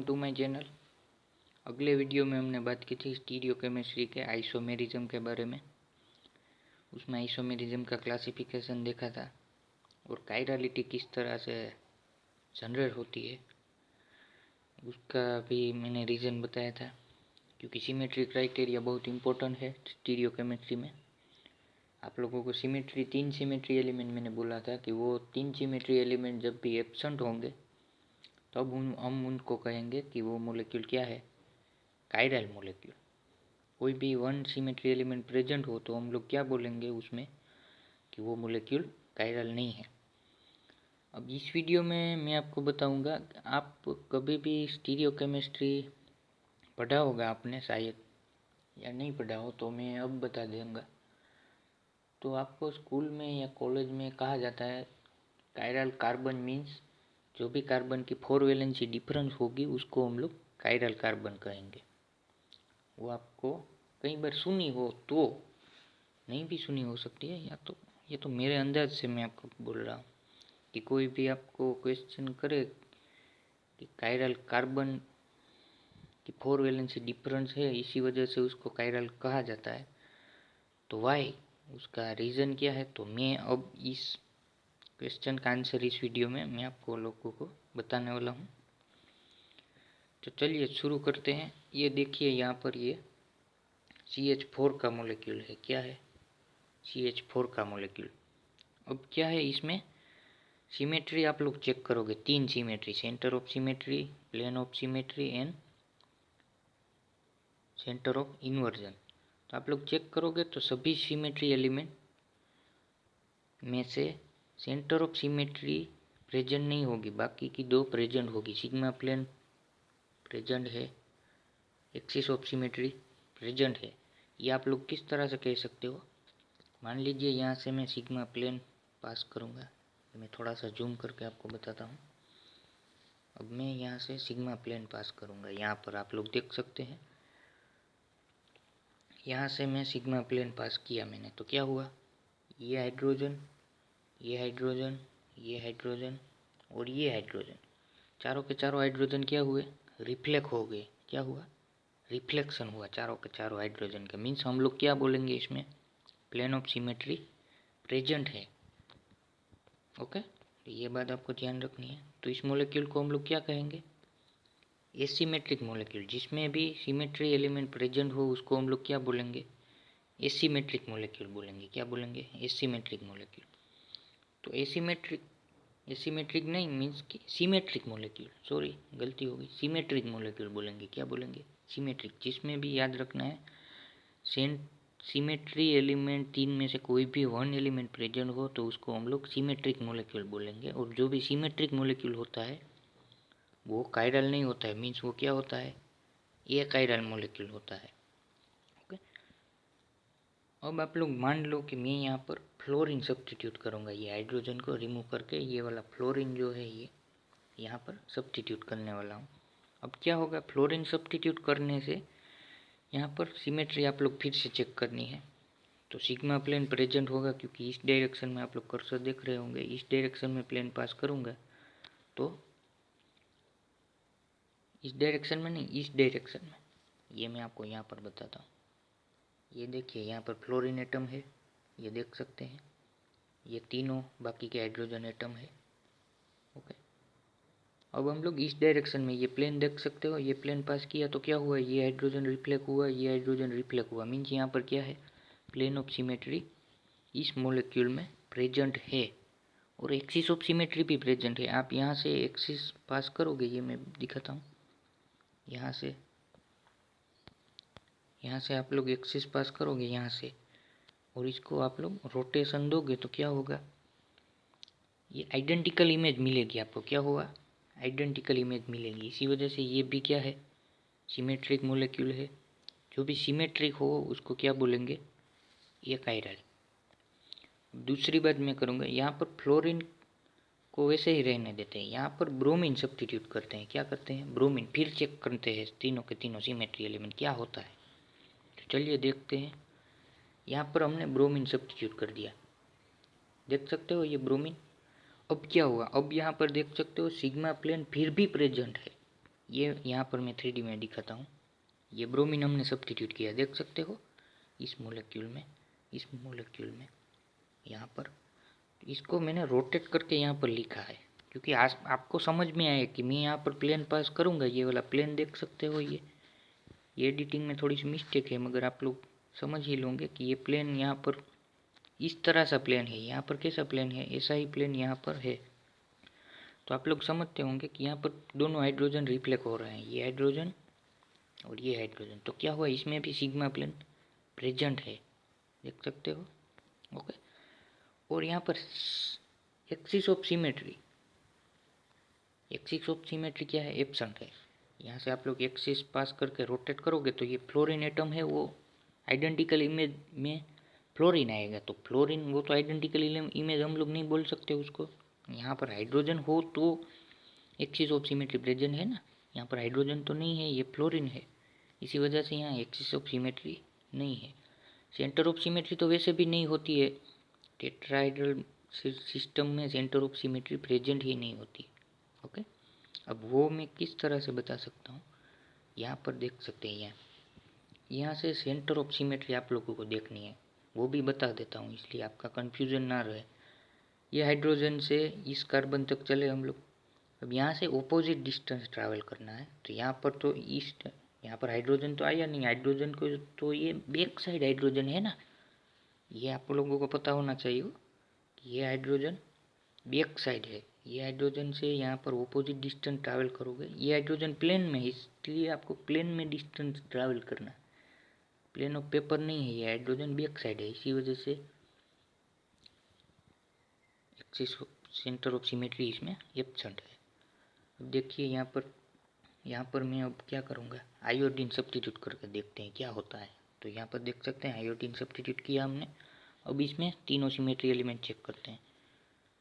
To my channel. अगले video में हमने बात की थी स्टीरियो केमिस्ट्री के आइसोमेरिज्म के बारे में। उसमें आइसोमेरिज्म का क्लासिफिकेशन देखा था और कायरलिटी किस तरह से जनरेट होती है उसका भी मैंने रीज़न बताया था, क्योंकि सिमेट्री क्राइटेरिया बहुत इंपॉर्टेंट है स्टीरियो केमिस्ट्री में। आप लोगों को तीन सिमेट्री एलिमेंट मैंने बोला था कि वो तीन सिमेट्री एलिमेंट जब भी एब्सेंट होंगे तब हम उनको कहेंगे कि वो मोलेक्यूल क्या है, कायरल मोलेक्यूल। कोई भी वन सिमेट्री एलिमेंट प्रेजेंट हो तो हम लोग क्या बोलेंगे उसमें कि वो मोलेक्यूल कायरल नहीं है। अब इस वीडियो में मैं आपको बताऊंगा, आप कभी भी स्टीरियो केमिस्ट्री पढ़ा होगा आपने शायद, या नहीं पढ़ा हो तो मैं अब बता दूंगा। तो आपको स्कूल में या कॉलेज में कहा जाता है कायरल कार्बन मीन्स जो भी कार्बन की 4 वैलेंसी डिफरेंस होगी उसको हम लोग कायरल कार्बन कहेंगे। वो आपको कई बार सुनी हो, तो नहीं भी सुनी हो सकती है, या तो ये तो मेरे अंदाज से मैं आपको बोल रहा हूँ कि कोई भी आपको क्वेश्चन करे कि कायरल कार्बन की 4 वैलेंसी डिफरेंस है, इसी वजह से उसको कायरल कहा जाता है, तो वाई, उसका रीज़न क्या है, तो मैं अब इस क्वेश्चन का आंसर इस वीडियो में मैं आपको लोगों को बताने वाला हूँ। तो चलिए शुरू करते हैं। ये देखिए यहाँ पर ये CH4 का मोलेक्यूल है। क्या है? CH4 का मोलेक्यूल। अब क्या है इसमें सिमेट्री आप लोग चेक करोगे, तीन symmetry, centre of symmetry, plane of symmetry and centre of inversion. तो आप लोग चेक करोगे तो सभी सिमेट्री एलिमेंट में से सेंटर ऑफ सिमेट्री प्रेजेंट नहीं होगी, बाकी की दो प्रेजेंट होगी। सिग्मा प्लेन प्रेजेंट है, एक्सिस ऑफ सिमेट्री प्रेजेंट है। ये आप लोग किस तरह से कह सकते हो? मान लीजिए यहाँ से मैं सिग्मा प्लेन पास करूँगा, मैं थोड़ा सा जूम करके आपको बताता हूँ। अब मैं यहाँ से सिग्मा प्लेन पास करूँगा, यहाँ पर आप लोग देख सकते हैं। यहाँ से मैं सिग्मा प्लेन पास किया मैंने, तो क्या हुआ? ये हाइड्रोजन, ये हाइड्रोजन, ये हाइड्रोजन और ये हाइड्रोजन, चारों के चारों हाइड्रोजन क्या हुए? रिफ्लेक्ट हो गए। क्या हुआ? रिफ्लेक्शन हुआ चारों के चारों हाइड्रोजन का। मीन्स हम लोग क्या बोलेंगे इसमें? प्लेन ऑफ सिमेट्री प्रेजेंट है। ओके, ये बात आपको ध्यान रखनी है। तो इस मोलेक्यूल को हम लोग क्या कहेंगे? Asymmetric molecule. जिसमें भी सिमेट्री एलिमेंट प्रेजेंट हो उसको हम लोग क्या बोलेंगे? एसिमेट्रिक मोलेक्यूल बोलेंगे। क्या बोलेंगे? Asymmetric molecule. तो एसिमेट्रिक नहीं मीन्स कि सिमेट्रिक मोलेक्यूल, सॉरी गलती हो गई, सिमेट्रिक मोलेक्यूल बोलेंगे। क्या बोलेंगे? सिमेट्रिक। जिसमें भी याद रखना है सिमेट्री एलिमेंट तीन में से कोई भी वन एलिमेंट प्रेजेंट हो तो उसको हम लोग सिमेट्रिक मोलेक्यूल बोलेंगे। और जो भी सिमेट्रिक मोलेक्यूल होता है वो कायरल नहीं होता है, मीन्स वो क्या होता है? एकायरल मोलेक्यूल होता है। ओके, अब आप लोग मान लो कि मैं यहाँ पर फ्लोरीन सब्स्टिट्यूट करूँगा, ये हाइड्रोजन को रिमूव करके ये वाला फ्लोरीन जो है ये यहाँ पर सब्स्टिट्यूट करने वाला हूँ। अब क्या होगा? फ्लोरीन सब्स्टिट्यूट करने से यहाँ पर सिमेट्री आप लोग फिर से चेक करनी है। तो सिग्मा प्लेन प्रेजेंट होगा, क्योंकि इस डायरेक्शन में आप लोग कर्सर देख रहे होंगे, इस डायरेक्शन में प्लेन पास करूँगा तो इस डायरेक्शन में नहीं, इस डायरेक्शन में, ये मैं आपको यहाँ पर बताता हूँ। ये देखिए यहाँ पर फ्लोरीन एटम है, ये देख सकते हैं, ये तीनों बाकी के हाइड्रोजन एटम है। ओके, अब हम लोग इस डायरेक्शन में ये प्लेन देख सकते हो, ये प्लेन पास किया तो क्या हुआ? ये हाइड्रोजन रिफ्लेक्ट हुआ, ये हाइड्रोजन रिफ्लेक्ट हुआ। मीन्स यहाँ पर क्या है? प्लेन ऑफ सिमेट्री इस मोलेक्यूल में प्रेजेंट है और एक्सिस ऑफ सिमेट्री भी प्रेजेंट है। आप यहाँ से एक्सिस पास करोगे, ये मैं दिखाता हूँ। यहाँ से आप लोग एक्सिस पास करोगे यहाँ से, और इसको आप लोग रोटेशन दोगे तो क्या होगा? ये आइडेंटिकल इमेज मिलेगी आपको। क्या होगा? आइडेंटिकल इमेज मिलेगी। इसी वजह से ये भी क्या है? सिमेट्रिक मोलेक्यूल है। जो भी सिमेट्रिक हो उसको क्या बोलेंगे? एकायरल। दूसरी बात मैं करूँगा, यहाँ पर फ्लोरीन को वैसे ही रहने देते हैं, यहाँ पर ब्रोमीन सब्स्टिट्यूट करते हैं। क्या करते हैं? ब्रोमीन। फिर चेक करते हैं तीनों के तीनों सिमेट्री एलिमेंट क्या होता है। तो चलिए देखते हैं। यहाँ पर हमने ब्रोमीन सब्स्टिट्यूट कर दिया, देख सकते हो ये ब्रोमीन। अब क्या हुआ? अब यहाँ पर देख सकते हो सिग्मा प्लेन फिर भी प्रेजेंट है। ये यहाँ पर मैं 3D में दिखाता हूँ। ये ब्रोमीन हमने सब्स्टिट्यूट किया, देख सकते हो इस मोलेक्यूल में यहाँ पर। इसको मैंने रोटेट करके यहाँ पर लिखा है क्योंकि आज आपको समझ में आए कि मैं यहाँ पर प्लेन पास करूँगा। ये वाला प्लेन देख सकते हो, ये एडिटिंग में थोड़ी सी मिस्टेक है, मगर आप लोग समझ ही लोगे कि ये प्लेन यहाँ पर इस तरह सा प्लेन है। यहाँ पर कैसा प्लेन है, ऐसा ही प्लेन यहाँ पर है। तो आप लोग समझते होंगे कि यहाँ पर दोनों हाइड्रोजन रिफ्लेक्ट हो रहे हैं, ये हाइड्रोजन और ये हाइड्रोजन। तो क्या हुआ, इसमें भी सिग्मा प्लेन प्रेजेंट है, देख सकते हो। ओके, और यहाँ पर एक्सिस ऑफ सिमेट्री क्या है, एब्सेंट है। यहाँ से आप लोग एक्सिस पास करके रोटेट करोगे तो ये फ्लोरीन एटम है, वो आइडेंटिकल इमेज में फ्लोरीन आएगा। तो फ्लोरीन वो तो आइडेंटिकल इमेज हम लोग नहीं बोल सकते उसको। यहाँ पर हाइड्रोजन हो तो एक्सिस ऑफ सिमेट्री प्रेजेंट है ना, यहाँ पर हाइड्रोजन तो नहीं है, ये फ्लोरीन है, इसी वजह से यहाँ एक्सिस ऑफ सिमेट्री नहीं है। सेंटर ऑफ सिमेट्री तो वैसे भी नहीं होती है, टेट्राहेड्रल सिस्टम में सेंटर ऑफ सिमेट्री प्रेजेंट ही नहीं होती। ओके, अब वो मैं किस तरह से बता सकता हूँ, यहाँ पर देख सकते हैं। यहाँ से सेंटर ऑफ सिमेट्री आप लोगों को देखनी है, वो भी बता देता हूँ इसलिए आपका कन्फ्यूजन ना रहे। ये हाइड्रोजन से इस कार्बन तक चले हम लोग। अब यहाँ से ओपोजिट डिस्टेंस ट्रैवल करना है, तो यहाँ पर तो ईस्ट, यहाँ पर हाइड्रोजन तो आया नहीं, हाइड्रोजन को तो ये बैक साइड हाइड्रोजन है ना, ये आप लोगों को पता होना चाहिए कि ये हाइड्रोजन बैक साइड है। ये हाइड्रोजन से यहाँ पर ओपोजिट डिस्टेंस ट्रैवल करोगे, ये हाइड्रोजन प्लेन में है इसलिए आपको प्लेन में डिस्टेंस ट्रैवल करना है, प्लेन ऑफ पेपर नहीं है, ये हाइड्रोजन बैक साइड है, इसी वजह से एक्सिस सेंटर ऑफ सिमेट्री इसमें एब्सेंट है। अब देखिए यहाँ पर मैं अब क्या करूँगा, आयोडीन सब्स्टिट्यूट करके देखते हैं क्या होता है। तो यहाँ पर देख सकते हैं आयोडीन सब्स्टिट्यूट किया हमने। अब इसमें तीनों सिमेट्री एलिमेंट चेक करते हैं,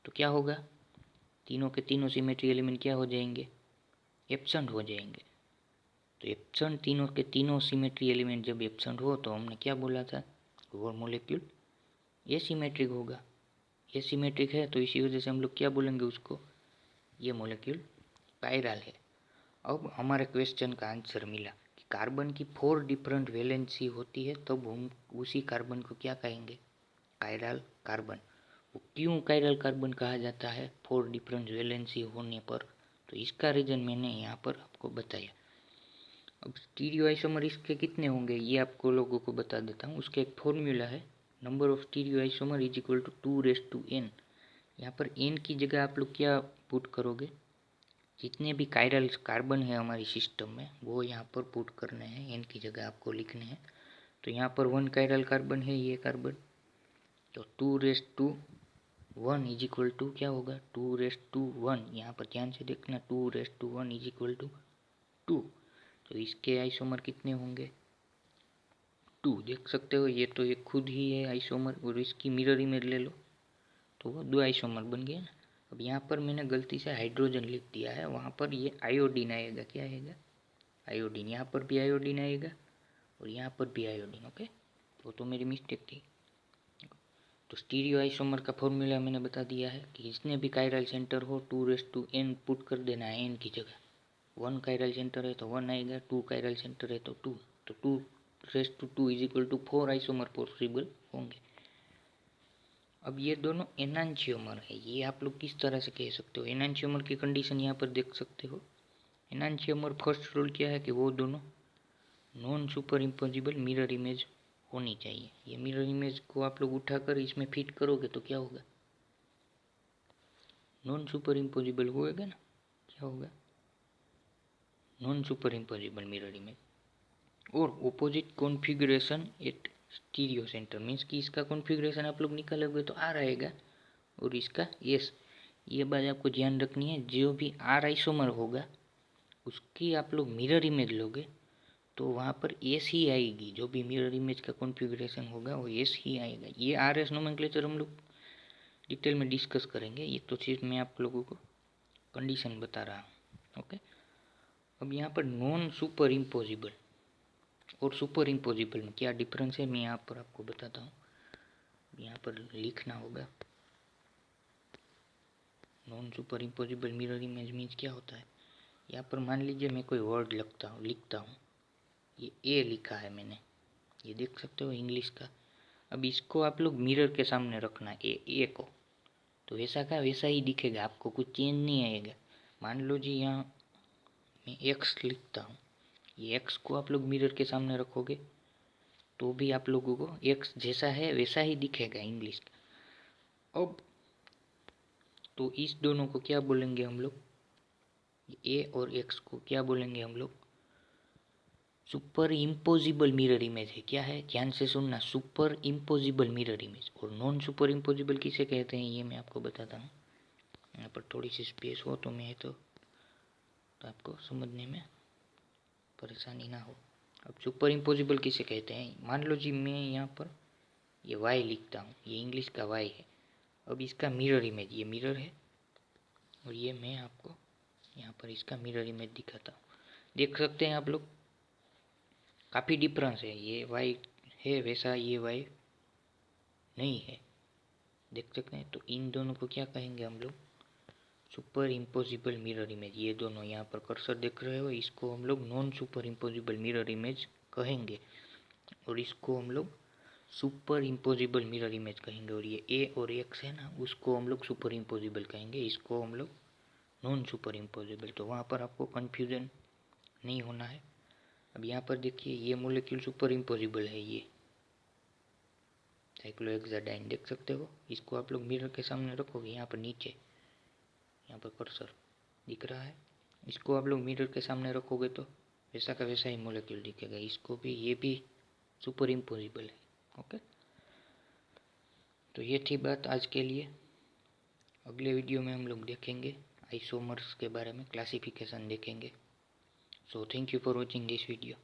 तो क्या होगा, तीनों के तीनों सिमेट्री एलिमेंट क्या हो जाएंगे, एब्सेंट हो जाएंगे। तो एब्सेंट तीनों के तीनों सिमेट्री एलिमेंट जब एब्सेंट हो तो हमने क्या बोला था, वो मॉलिक्यूल एसिमेट्रिक होगा। एसिमेट्रिक है तो इसी वजह से हम लोग क्या बोलेंगे उसको, ये मॉलिक्यूल कायरल है। अब हमारे क्वेश्चन का आंसर मिला कि कार्बन की 4 डिफरेंट वैलेंसी होती है, तब हम उसी कार्बन को क्या कहेंगे, कायरल कार्बन। वो क्यों कायरल कार्बन कहा जाता है 4 डिफरेंट वैलेंसी होने पर, तो इसका रीज़न मैंने यहाँ पर आपको बताया। अब स्टीरियो आइसोमर इसके कितने होंगे ये आपको लोगों को बता देता हूँ। उसका एक फॉर्मूला है, number of stereo isomer is equal to 2⁻n। यहाँ पर n की जगह आप लोग क्या पुट करोगे, जितने भी कायरल कार्बन है हमारी सिस्टम में वो यहाँ पर पुट करने हैं, n की जगह आपको लिखने हैं। तो यहाँ पर 1 कायरल कार्बन है, ये कार्बन, तो 2⁻1 इज इक्वल टू क्या होगा, 2⁻1। यहाँ पर ध्यान से देखना, 2⁻1 इज इक्वल टू 2। तो इसके आइसोमर कितने होंगे, 2। देख सकते हो ये तो ये खुद ही है आइसोमर, और इसकी मिरर इमेज ले लो तो वो 2 आइसोमर बन गए ना। अब यहाँ पर मैंने गलती से हाइड्रोजन लिख दिया है, वहाँ पर ये आयोडीन आएगा, क्या आएगा, आयोडीन। यहाँ पर भी आयोडीन आएगा और यहाँ पर भी आयोडीन। ओके, वो तो मेरी मिस्टेक थी। तो स्टीरियो आइसोमर का फॉर्मूला मैंने बता दिया है कि जितने भी कायरल सेंटर हो 2⁻n पुट कर देना है n की जगह। 1 कायरल सेंटर है तो 1 आएगा, 2 कायरल सेंटर है तो 2, तो 2⁻2 is equal to 4 isomer possible होंगे। अब ये दोनों एनांशियोमर है, ये आप लोग किस तरह से कह सकते हो, एनांशियोमर की कंडीशन यहाँ पर देख सकते हो। एनांशियोमर फर्स्ट रूल क्या है कि वो दोनों non superimposable mirror image होनी चाहिए। ये मिरर इमेज को आप लोग उठाकर इसमें फिट करोगे तो क्या होगा, नॉन सुपर इम्पोजिबल होएगा ना, क्या होगा, non superimposable mirror image. और opposite configuration at stereocentre means कि इसका कॉन्फ़िगरेशन आप लोग निकालोगे तो आर आएगा और इसका एस। ये बात आपको ध्यान रखनी है, जो भी आर आइसोमर होगा उसकी आप लोग मिरर इमेज लोगे तो वहाँ पर एस ही आएगी, जो भी मिरर इमेज का कॉन्फ़िगरेशन होगा वो एस ही आएगा। ये आर एस नोमेनक्लेचर हम लोग डिटेल में डिस्कस करेंगे, ये तो सिर्फ मैं आप लोगों को कंडीशन बता रहा हूँ। ओके, अब यहाँ पर नॉन सुपर इम्पोजिबल और सुपर इम्पोजिबल में क्या डिफरेंस है मैं यहाँ पर आपको बताता हूँ। यहाँ पर लिखना होगा, non superimposable mirror image means क्या होता है, यहाँ पर मान लीजिए मैं कोई वर्ड लिखता हूँ, ये ए लिखा है मैंने, ये देख सकते हो इंग्लिश का। अब इसको आप लोग मिरर के सामने रखना ए को, तो वैसा का वैसा ही दिखेगा, आपको कुछ चेंज नहीं आएगा। मान लो जी यहाँ मैं एक्स लिखता हूँ, ये एक्स को आप लोग मिरर के सामने रखोगे तो भी आप लोगों को एक्स जैसा है वैसा ही दिखेगा इंग्लिश का। अब तो इस दोनों को क्या बोलेंगे हम लोग, ए और एक्स को क्या बोलेंगे हम लोग, सुपर इम्पोजिबल मिरर इमेज है। क्या है, ध्यान से सुनना, सुपर इम्पोजिबल मिरर इमेज। और नॉन सुपर इम्पोजिबल किसे कहते हैं ये मैं आपको बताता हूँ। यहाँ पर थोड़ी सी स्पेस हो तो मैं तो आपको समझने में परेशानी ना हो। अब सुपर इम्पोजिबल किसे कहते हैं, मान लो जी मैं यहाँ पर ये वाई लिखता हूँ, ये इंग्लिश का वाई है। अब इसका मिरर इमेज, ये मिरर है और ये मैं आपको यहाँ पर इसका मिरर इमेज दिखाता हूँ। देख सकते हैं आप लोग, काफ़ी डिफरेंस है। ये वाई है वैसा ये वाई नहीं है, देख सकते हैं। तो इन दोनों को क्या कहेंगे हम लोग, सुपर इम्पोजिबल मिरर इमेज। ये दोनों यहाँ पर कर्सर देख रहे हो, इसको हम लोग non superimposable mirror image कहेंगे और इसको हम लोग सुपर इम्पोजिबल मिरर इमेज कहेंगे। और ये ए और एक्स है ना, उसको हम लोग सुपर इम्पोजिबल कहेंगे, इसको हम लोग नॉन सुपर इम्पोजिबल। तो वहाँ पर आपको कन्फ्यूजन नहीं होना है। अब यहाँ पर देखिए ये मोलिक्यूल सुपर इम्पोजिबल है, ये साइक्लोहेक्साडाइन देख सकते हो। इसको आप लोग मिरर के सामने रखोगे, यहाँ पर नीचे यहाँ पर कर्सर दिख रहा है, इसको आप लोग मिरर के सामने रखोगे तो वैसा का वैसा ही मोलिक्यूल दिखेगा। इसको भी, ये भी सुपर इम्पोजिबल है। ओके, तो ये थी बात आज के लिए। अगले वीडियो में हम लोग देखेंगे आइसोमर्स के बारे में, क्लासिफिकेशन देखेंगे। So thank you for watching this video.